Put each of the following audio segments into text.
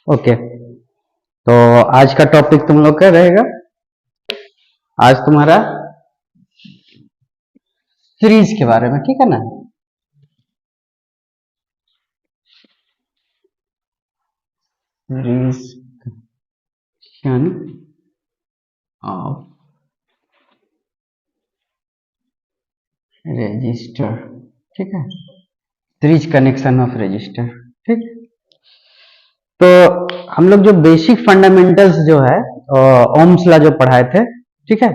Okay, तो आज का टॉपिक तुम लोग का रहेगा। आज तुम्हारा सीरीज के बारे में, ठीक है ना। सीरीज ऑफ रजिस्टर, ठीक है। सीरीज कनेक्शन ऑफ रजिस्टर, ठीक। तो हम लोग जो बेसिक फंडामेंटल्स जो है ओम्स लॉ जो पढ़ाए थे, ठीक है,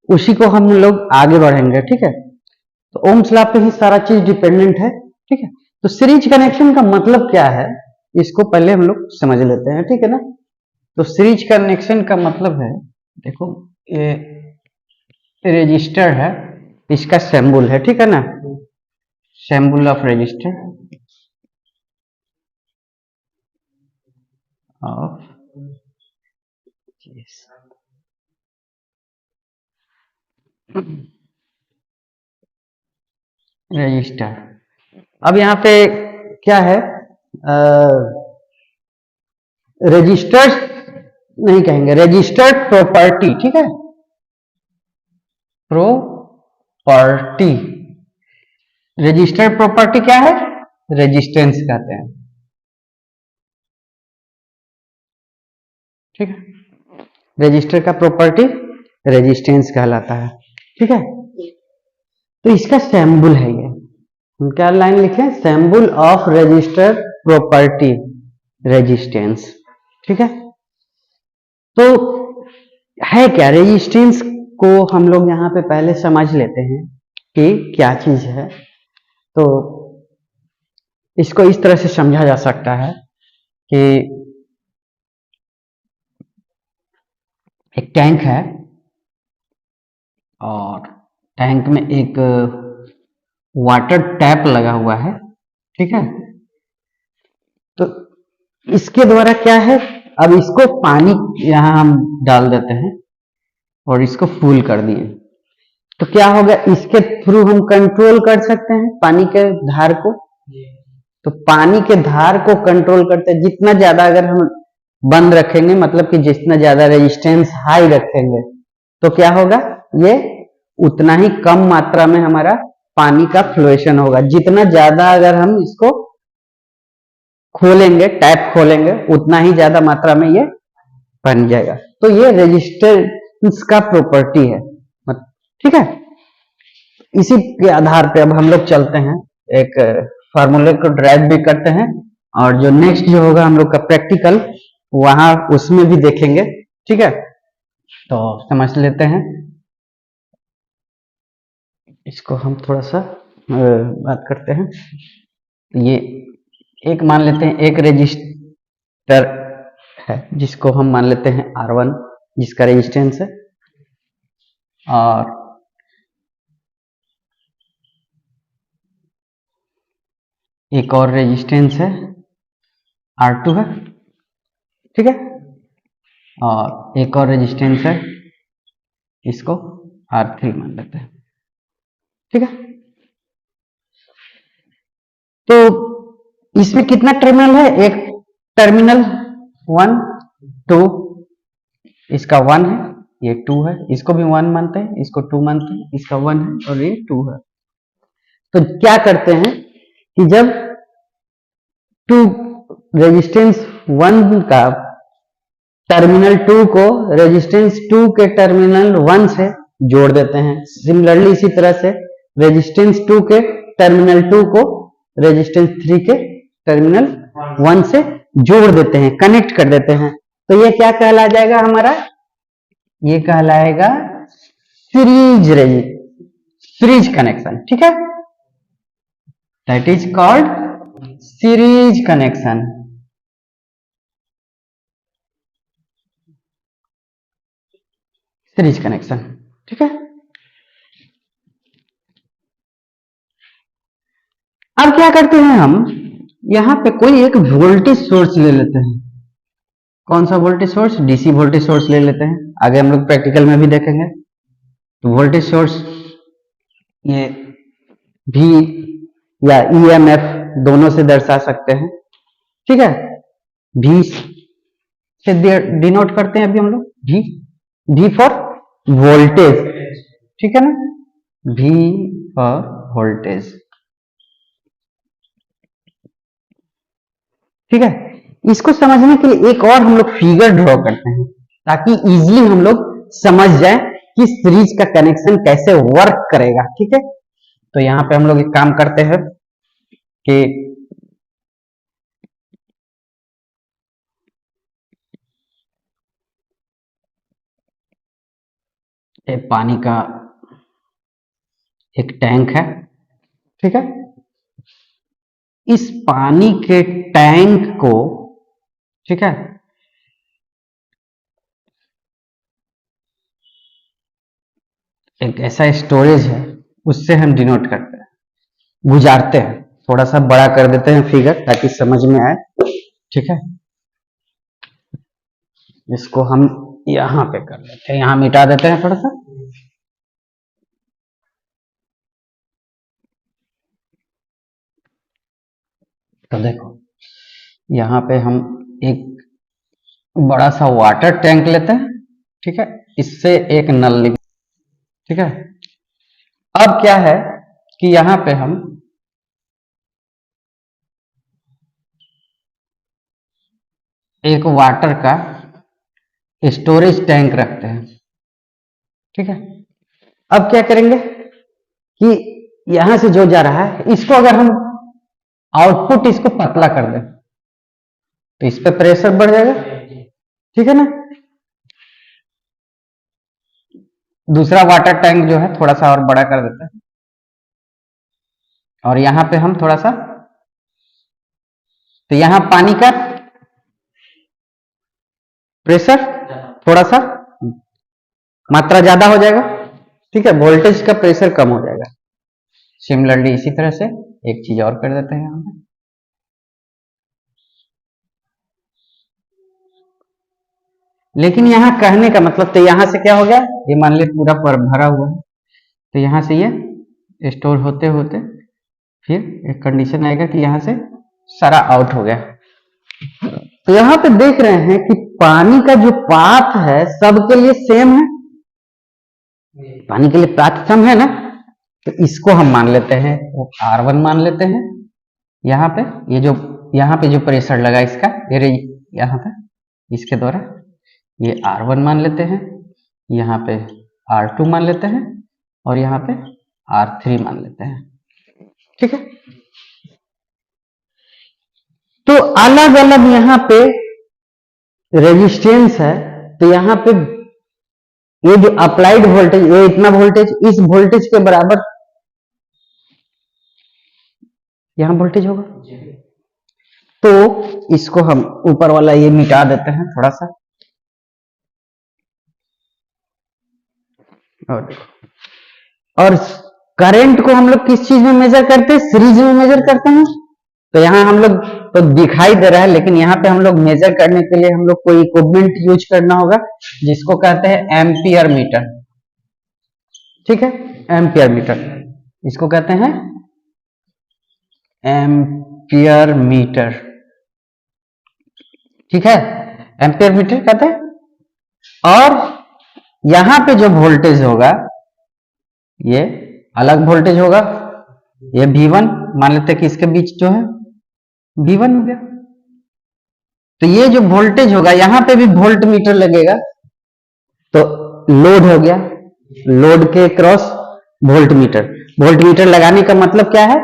उसी को हम लोग आगे बढ़ेंगे, ठीक है। तो ओम्स लॉ पे ही सारा चीज डिपेंडेंट है, ठीक है। तो सीरीज कनेक्शन का मतलब क्या है, इसको पहले हम लोग समझ लेते हैं, ठीक है ना। तो सीरीज कनेक्शन का मतलब है, देखो ये रजिस्टर है, इसका सिंबल है, ठीक है ना, symbol of register of register. अब यहाँ पे क्या है, रजिस्टर्स नहीं कहेंगे, रजिस्टर्ड प्रॉपर्टी, ठीक है। प्रॉपर्टी, रजिस्टर्ड प्रॉपर्टी क्या है, रेजिस्टेंस कहते हैं, ठीक है। रजिस्टर का प्रॉपर्टी रेजिस्टेंस कहलाता है, ठीक है। तो इसका सिंबल है ये, हम क्या लाइन लिखे, symbol of register property resistance, ठीक है। तो है क्या रेजिस्टेंस को हम लोग यहाँ पे पहले समझ लेते हैं कि क्या चीज है। तो इसको इस तरह से समझा जा सकता है कि एक टैंक है और टैंक में एक वाटर टैप लगा हुआ है, ठीक है। तो इसके द्वारा क्या है, अब इसको पानी यहां हम डाल देते हैं और इसको फुल कर दिए, तो क्या होगा, इसके थ्रू हम कंट्रोल कर सकते हैं पानी के धार को। तो पानी के धार को कंट्रोल करते हैं, जितना ज्यादा अगर हम बंद रखेंगे, मतलब कि जितना ज्यादा रेजिस्टेंस हाई रखेंगे, तो क्या होगा, ये उतना ही कम मात्रा में हमारा पानी का फ्लोएशन होगा। जितना ज्यादा अगर हम इसको खोलेंगे, टैप खोलेंगे, उतना ही ज्यादा मात्रा में ये बन जाएगा। तो ये रेजिस्टेंस का प्रॉपर्टी है, ठीक है। इसी के आधार पे अब हम लोग चलते हैं, एक फार्मूले को ड्राइव भी करते हैं, और जो नेक्स्ट जो होगा हम लोग का प्रैक्टिकल, वहां उसमें भी देखेंगे, ठीक है। तो समझ लेते हैं, इसको हम थोड़ा सा बात करते हैं। ये एक मान लेते हैं, एक रजिस्टर है जिसको हम मान लेते हैं R1, जिसका रेजिस्टेंस है, और एक और रेजिस्टेंस है R2 है, ठीक है, और एक और रेजिस्टेंस है, इसको R3 मान लेते हैं, ठीक है। तो इसमें कितना टर्मिनल है, एक टर्मिनल 1 2, इसका 1 है, ये 2 है, इसको भी 1 मानते हैं, इसको 2 मानते हैं, इसका 1 है और ये 2 है। तो क्या करते हैं कि जब 2 रेजिस्टेंस 1 का टर्मिनल 2 को रेजिस्टेंस 2 के टर्मिनल 1 से जोड़ देते हैं, सिमिलरली इसी तरह से रेजिस्टेंस 2 के टर्मिनल 2 को रेजिस्टेंस 3 के टर्मिनल 1 से जोड़ देते हैं, कनेक्ट कर देते हैं। तो ये क्या कहला जाएगा हमारा, ये कहलाएगा सीरीज कनेक्शन, ठीक है। That is called series connection. Series connection, ठीक है। अब क्या करते हैं हम, यहां पे कोई एक वोल्टेज सोर्स ले लेते हैं। कौन सा voltage source, DC voltage source ले लेते हैं, आगे हम लोग प्रैक्टिकल में भी देखेंगे। तो वोल्टेज सोर्स ये V या EMF दोनों से दर्शा सकते हैं, ठीक है। V से डिनोट करते हैं अभी हम लोग, V फॉर वोल्टेज, ठीक है ना, V फॉर वोल्टेज, ठीक है। इसको समझने के लिए एक और हम लोग फिगर ड्रॉ करते हैं ताकि इजीली हम लोग समझ जाए कि सीरीज का कनेक्शन कैसे वर्क करेगा, ठीक है। तो यहां पे हम लोग एक काम करते हैं कि पानी का एक टैंक है, ठीक है। इस पानी के टैंक को, ठीक है, एक ऐसा स्टोरेज है उससे हम डिनोट करते हैं, गुजारते हैं। थोड़ा सा बड़ा कर देते हैं फिगर ताकि समझ में आए, ठीक है। इसको हम यहां पे कर लेते हैं, यहां मिटा देते हैं थोड़ा सा। तो देखो यहां पे हम एक बड़ा सा वाटर टैंक लेते हैं, ठीक है, इससे एक नल, ठीक है। अब क्या है कि यहां पे हम एक वाटर का स्टोरेज टैंक रखते हैं, ठीक है। अब क्या करेंगे कि यहां से जो जा रहा है इसको अगर हम आउटपुट इसको पतला कर दें तो इस पे प्रेशर बढ़ जाएगा, ठीक है ना। दूसरा वाटर टैंक जो है थोड़ा सा और बड़ा कर देते हैं और यहां पे हम थोड़ा सा, तो यहां पानी का प्रेशर थोड़ा सा मात्रा ज्यादा हो जाएगा, ठीक है, वोल्टेज का प्रेशर कम हो जाएगा। सिमिलरली इसी तरह से एक चीज और कर देते हैं यहां पे, लेकिन यहां कहने का मतलब, तो यहां से क्या हो गया, ये मान ली पूरा पर भरा हुआ है, तो यहां से ये स्टोर होते होते फिर एक कंडीशन आएगा कि यहां से सारा आउट हो गया। तो यहां पे देख रहे हैं कि पानी का जो पाथ है सबके लिए सेम है, पानी के लिए पाथ सम है ना, तो इसको हम मान लेते हैं वो R1 मान लेते हैं। यहाँ पे ये जो यहाँ पे जो प्रेशर लगा इसका, ये यहाँ पे इसके द्वारा ये R1 मान लेते हैं, यहाँ पे R2 मान लेते हैं और यहाँ पे R3 मान लेते हैं, ठीक है। तो अलग अलग यहाँ पे रेजिस्टेंस है, तो यहाँ पे ये जो अप्लाइड वोल्टेज, ये इतना वोल्टेज इस वोल्टेज के बराबर यहां वोल्टेज होगा, तो इसको हम ऊपर वाला ये मिटा देते हैं थोड़ा सा। और करंट को हम लोग किस चीज में मेजर करते हैं, सीरीज में मेजर करते हैं। तो यहां हम लोग तो दिखाई दे रहा है, लेकिन यहाँ पे हम लोग मेजर करने के लिए हम लोग कोई इक्विपमेंट यूज करना होगा जिसको कहते हैं एम्पियर मीटर, ठीक है, एम्पियर मीटर इसको कहते हैं एम्पियर मीटर, ठीक है, एम्पियर मीटर कहते हैं। और यहां पे जो वोल्टेज होगा ये अलग वोल्टेज होगा, ये V1 मान लेते हैं कि इसके बीच जो है V1 हो गया। तो ये जो वोल्टेज होगा यहां पे भी वोल्ट मीटर लगेगा, तो लोड हो गया, लोड के cross volt meter. Volt meter लगाने का मतलब क्या है,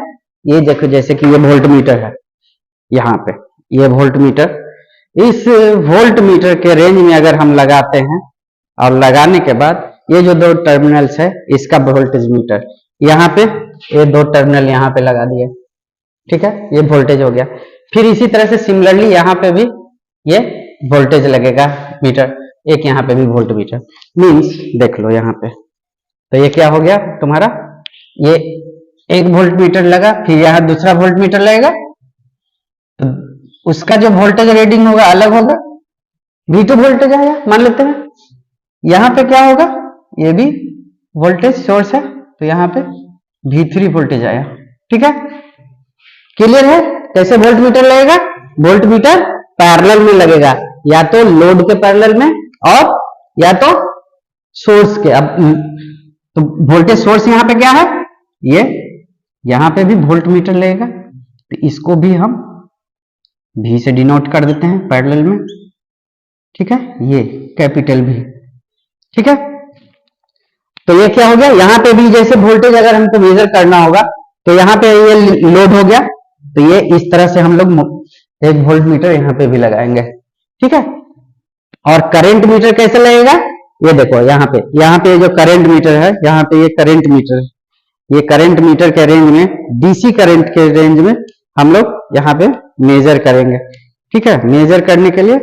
ये देखो जैसे कि ये वोल्ट मीटर है, यहाँ पे ये वोल्ट मीटर, इस वोल्ट मीटर के रेंज में अगर हम लगाते हैं और लगाने के बाद ये जो दो टर्मिनल्स है इसका वोल्टेज मीटर, यहाँ पे ये दो टर्मिनल यहाँ पे लगा दिए, ठीक है, ये वोल्टेज हो गया। फिर इसी तरह से सिमिलरली यहाँ पे भी ये वोल्टेज लगेगा मीटर, एक यहाँ पे भी वोल्ट मीटर, मीन्स देख लो यहाँ पे, तो ये क्या हो गया तुम्हारा, ये एक वोल्ट मीटर लगा, फिर यहाँ दूसरा वोल्ट मीटर लगेगा, तो उसका जो वोल्टेज रीडिंग होगा अलग होगा, V2 वोल्टेज आया मान लेते हैं। यहाँ पे क्या होगा, ये भी वोल्टेज सोर्स है, तो यहाँ पे V3 वोल्टेज आया, ठीक है, क्लियर है कैसे वोल्ट मीटर लगेगा। वोल्ट मीटर पैरेलल में लगेगा, या तो लोड के पैरेलल में और या तो सोर्स के। अब तो वोल्टेज सोर्स यहां पे क्या है, ये यहां पे भी वोल्ट मीटर लगेगा, तो इसको भी हम V से डिनोट कर देते हैं पैरेलल में, ठीक है, ये कैपिटल V, ठीक है। तो ये क्या हो गया, यहां पे भी जैसे वोल्टेज अगर हमको मेजर करना होगा तो यहां पे ये लोड हो गया, तो ये इस तरह से हम लोग एक वोल्ट मीटर यहां पे भी लगाएंगे, ठीक है। और करंट मीटर कैसे लगेगा, ये देखो यहाँ पे जो करंट मीटर है, यहाँ पे ये करंट मीटर, ये करंट मीटर के रेंज में, डीसी करंट के रेंज में हम लोग यहाँ पे मेजर करेंगे, ठीक है। मेजर करने के लिए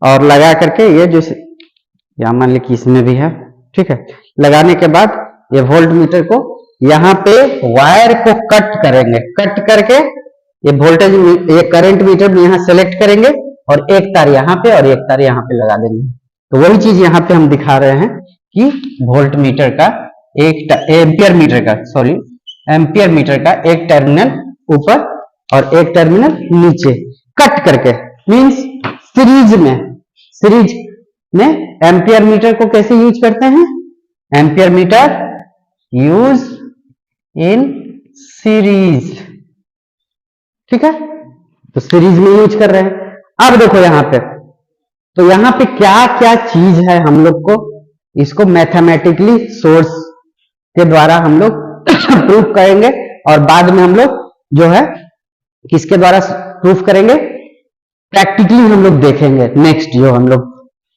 और लगा करके ये जो यहाँ मान लीजिए कि इसमें भी है, ठीक है, लगाने के बाद ये वोल्ट मीटर को यहाँ पे वायर को कट करेंगे, कट करके ये वोल्टेज, ये करंट मीटर में यहाँ सेलेक्ट करेंगे और एक तार यहाँ पे और एक तार यहाँ पे लगा देंगे। तो वही चीज यहाँ पे हम दिखा रहे हैं कि वोल्ट मीटर का एम्पियर मीटर का, सॉरी, एम्पियर मीटर का एक टर्मिनल ऊपर और एक टर्मिनल नीचे कट करके, मींस सीरीज में एम्पियर मीटर को कैसे यूज करते हैं, ampere meter use in series, ठीक है, तो सीरीज में यूज कर रहे हैं। अब देखो यहाँ पे, तो यहाँ पे क्या क्या चीज है, हम लोग को इसको मैथमेटिकली सोर्स के द्वारा हम लोग प्रूफ करेंगे और बाद में हम लोग जो है किसके द्वारा प्रूफ करेंगे, प्रैक्टिकली हम लोग देखेंगे, नेक्स्ट जो हम लोग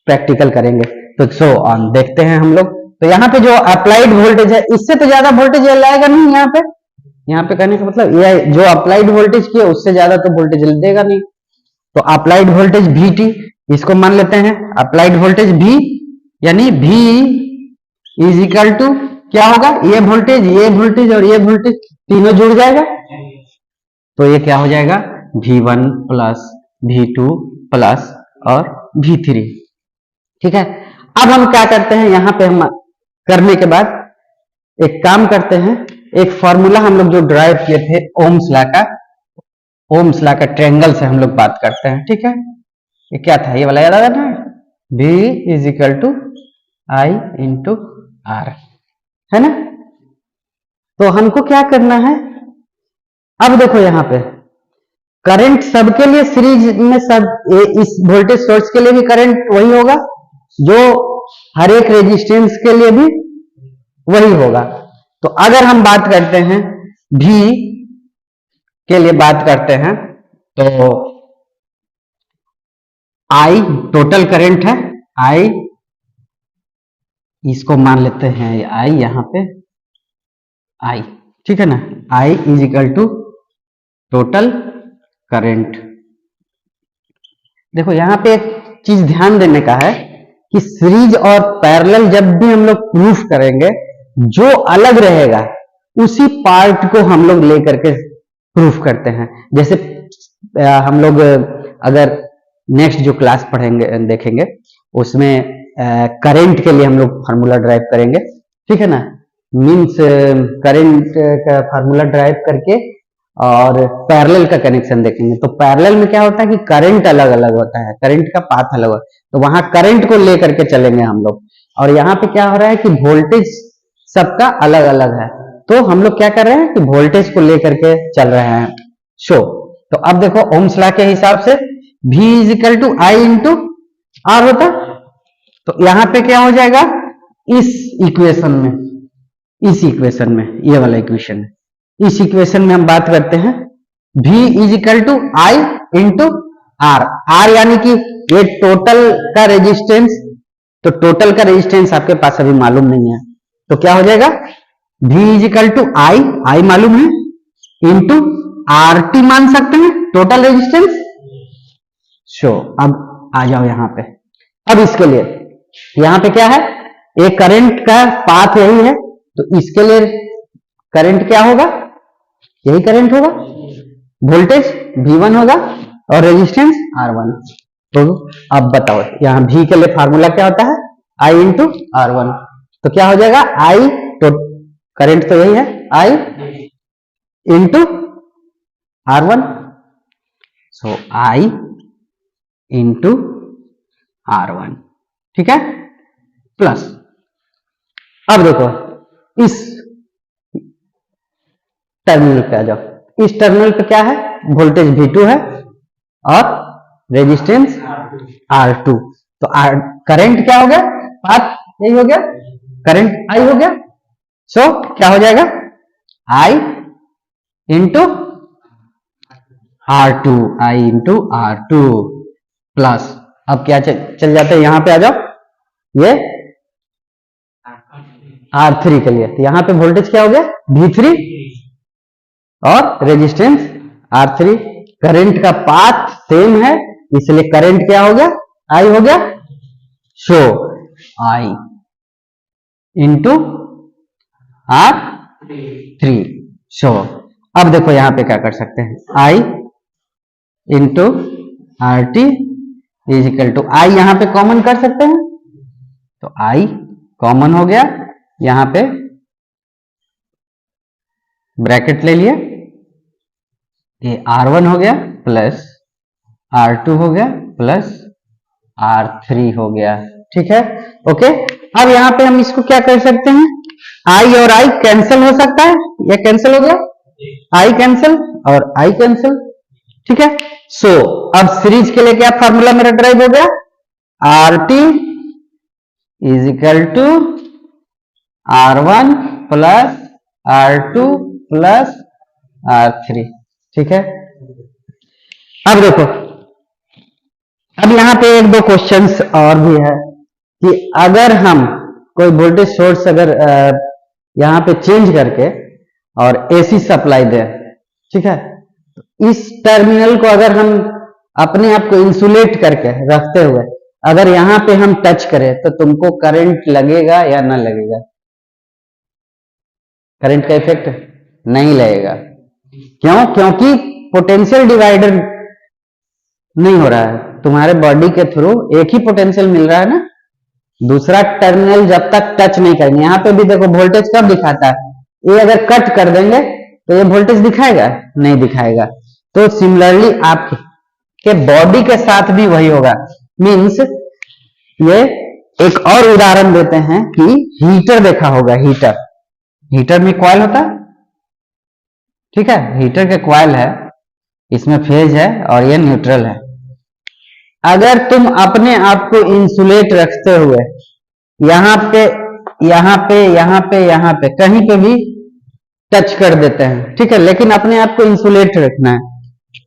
प्रैक्टिकल करेंगे। तो सो ऑन देखते हैं हम लोग। तो यहाँ पे जो अप्लाइड वोल्टेज है, इससे तो ज्यादा वोल्टेज लाएगा नहीं, यहाँ पे कहने का मतलब ये जो अप्लाइड वोल्टेज की है उससे ज्यादा तो वोल्टेज देगा नहीं। तो अप्लाइड वोल्टेज VT, इसको मान लेते हैं अप्लाइड वोल्टेज V, यानी V इज इक्वल टू क्या होगा, ये वोल्टेज और ये वोल्टेज तीनों जुड़ जाएगा, तो ये क्या हो जाएगा, V1 प्लस V2 प्लस और V3, ठीक है। अब हम क्या करते हैं, यहाँ पे हम करने के बाद एक काम करते हैं, एक फॉर्मूला हम लोग जो ड्राइव किए थे ओम्स लॉ का ट्रायंगल से हम लोग बात करते हैं, ठीक है। ये क्या था, ये वाला याद आ रहा है, V is equal to I into R, है ना। तो हमको क्या करना है, अब देखो यहाँ पे करंट सबके लिए सीरीज में सब, इस वोल्टेज सोर्स के लिए भी करंट वही होगा, जो हर एक रेजिस्टेंस के लिए भी वही होगा। तो अगर हम बात करते हैं V के लिए बात करते हैं, तो I टोटल करंट है, I इसको मान लेते हैं I, यहां पे I, ठीक है ना, I is equal to total current. देखो यहां पे एक चीज ध्यान देने का है कि सीरीज और पैरेलल जब भी हम लोग प्रूफ करेंगे, जो अलग रहेगा उसी पार्ट को हम लोग लेकर के प्रूफ करते हैं। जैसे हम लोग अगर नेक्स्ट जो क्लास पढ़ेंगे देखेंगे, उसमें करंट के लिए हम लोग फार्मूला ड्राइव करेंगे, ठीक है ना, मींस करंट का फार्मूला ड्राइव करके और पैरेलल का कनेक्शन देखेंगे। तो पैरेलल में क्या होता है कि करंट अलग अलग होता है, करंट का पाथ अलग होता है, तो वहां करंट को लेकर के चलेंगे हम लोग। और यहाँ पे क्या हो रहा है कि वोल्टेज सबका अलग अलग है, तो हम लोग क्या कर रहे हैं कि वोल्टेज को लेकर के चल रहे हैं। तो अब देखो ओम्स लॉ के हिसाब से V is equal to I into R होता, तो यहाँ पे क्या हो जाएगा, इस इक्वेशन में ये वाला इक्वेशन है, इस इक्वेशन में हम बात करते हैं V is equal to I into R यानी कि ये टोटल का रेजिस्टेंस, तो टोटल का रेजिस्टेंस आपके पास अभी मालूम नहीं है, तो क्या हो जाएगा V is equal to I मालूम है, इंटू RT मान सकते हैं टोटल रेजिस्टेंस। अब आ जाओ यहाँ पे, अब इसके लिए यहाँ पे क्या है, एक करंट का पाथ यही है, तो इसके लिए करंट क्या होगा, यही करंट होगा, वोल्टेज V1 होगा और रेजिस्टेंस R1। तो अब बताओ यहाँ V के लिए फार्मूला क्या होता है, I इंटू R1, तो क्या हो जाएगा I, तो करंट तो यही है, I into R1, I into R1, ठीक है, प्लस। अब देखो इस टर्मिनल पे आ जाओ। इस टर्मिनल पे क्या है, वोल्टेज V2 है और रेजिस्टेंस R2। तो करंट क्या हो गया, पाथ यही हो गया, करंट I हो गया। सो क्या हो जाएगा, I इंटू R2 प्लस, अब क्या चल जाता है, यहां पे आ जाओ, ये R3 के लिए, तो यहां पे वोल्टेज क्या हो गया, V3 और रेजिस्टेंस R3। करंट का पाथ सेम है, इसलिए करंट क्या हो गया, I हो गया। सो I इंटू R3। सो अब देखो यहां पे क्या कर सकते हैं, I into RT is equal to, I यहां पे कॉमन कर सकते हैं, तो I कॉमन हो गया, यहां पे ब्रैकेट ले लिया, ये R1 हो गया प्लस R2 हो गया प्लस R3 हो गया, ठीक है, ओके। अब यहां पे हम इसको क्या कर सकते हैं, I और I कैंसिल हो सकता है, ये कैंसिल हो गया, I कैंसिल और I कैंसिल, ठीक है। सो अब सीरीज के लिए क्या फॉर्मूला मेरा ड्राइव हो गया, RT is equal to R1 plus R2 plus R3, ठीक है। अब देखो, अब यहां पे एक दो क्वेश्चंस और भी है कि अगर हम कोई वोल्टेज सोर्स अगर यहां पे चेंज करके और AC सप्लाई दे, ठीक है, तो इस टर्मिनल को अगर हम अपने आप को इंसुलेट करके रखते हुए अगर यहां पे हम टच करें तो तुमको करंट लगेगा या ना लगेगा, करंट का इफेक्ट नहीं लगेगा। क्यों, क्योंकि पोटेंशियल डिवाइडर नहीं हो रहा है, तुम्हारे बॉडी के थ्रू एक ही पोटेंशियल मिल रहा है ना, दूसरा टर्मिनल जब तक टच नहीं करेंगे। यहाँ पे भी देखो वोल्टेज कब दिखाता है, ये अगर कट कर देंगे तो ये वोल्टेज दिखाएगा, नहीं दिखाएगा। तो सिमिलरली आपके बॉडी के साथ भी वही होगा। मीन्स ये एक और उदाहरण देते हैं कि हीटर देखा होगा, हीटर में कॉइल होता है, ठीक है, हीटर के कॉइल है, इसमें फेज है और ये न्यूट्रल है। अगर तुम अपने आप को इंसुलेट रखते हुए यहाँ पे यहाँ पे यहाँ पे यहाँ पे कहीं पे भी टच कर देते हैं, ठीक है, लेकिन अपने आप को इंसुलेट रखना है,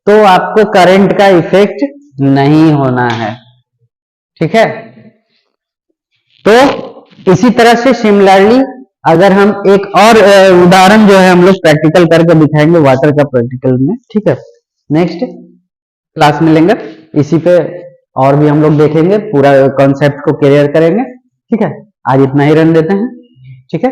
तो आपको करंट का इफेक्ट नहीं होना है, ठीक है। तो इसी तरह से सिमिलरली अगर हम एक और उदाहरण जो है हम लोग प्रैक्टिकल करके दिखाएंगे वाटर का प्रैक्टिकल में, ठीक है, नेक्स्ट क्लास में लेंगे, इसी पे और भी हम लोग देखेंगे, पूरा कॉन्सेप्ट को क्लियर करेंगे, ठीक है। आज इतना ही रन देते हैं, ठीक है।